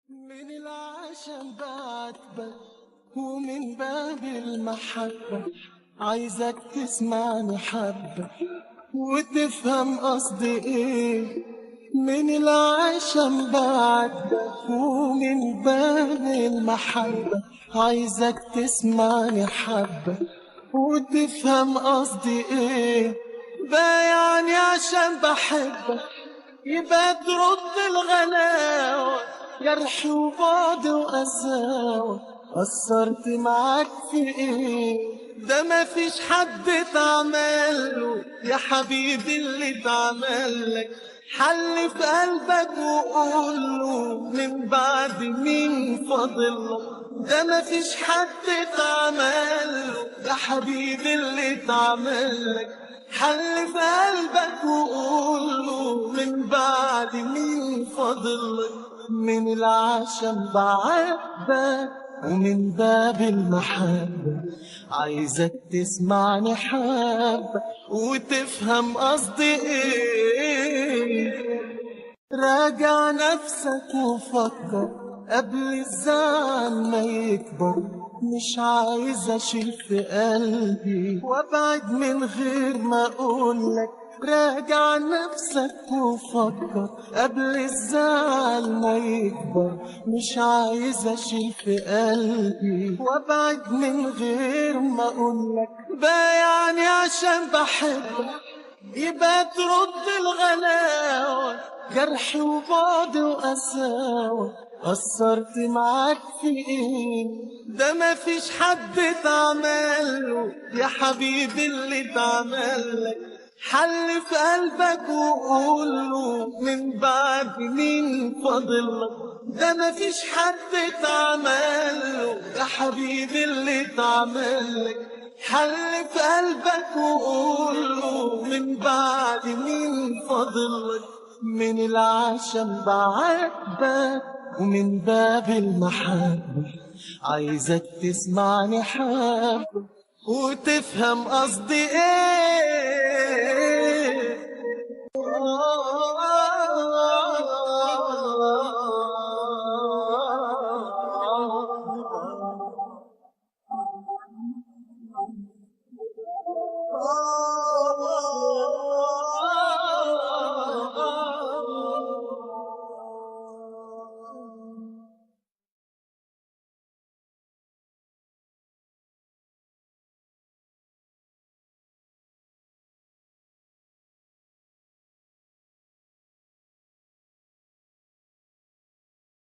من العشم بعاتبك ومن باب المحبة عايزك تسمعني حبة وتفهم قصدي ايه. من العشم بعاتبك ومن باب المحبة عايزك تسمعني حبة وتفهم قصدي ايه. بايعني عشان بحبك يبقى ترد الغلاوة، جرح وبعد وقساوة، قصرت معاك في ايه؟ ده مفيش حد اتعمله يا حبيبي اللي اتعملك. حل في قلبك وقوله من بعد مين فاضلك. ده مفيش حد اتعمله يا حبيبي اللي اتعملك. حل في قلبك وقوله من بعد مين فاضلك. من العشم بعاتبك ومن باب المحبة عايزك تسمعني حبة وتفهم قصدي ايه. راجع نفسك وفكر قبل الزعل ما يكبر. مش عايز اشيل في قلبي وابعد من غير ما اقولك. راجع نفسك وفكر قبل الزعل ما يكبر. مش عايز اشيل في قلبي وابعد من غير ما اقولك. بايعني عشان بحبك يبقى ترد الغلاوة، جرح وبعد وقساوة، قصرت معاك في ايه؟ ده مفيش حد اتعمله يا حبيبي اللي اتعملك. حل في قلبك وقوله من بعد مين فاضلك. ده مفيش حد اتعمله يا حبيبي اللي اتعملك. حل في قلبك وقوله من بعد مين فاضلك. من العشم بعاتبك ومن باب المحبة عايزك تسمعني حبة وتفهم قصدي ايه.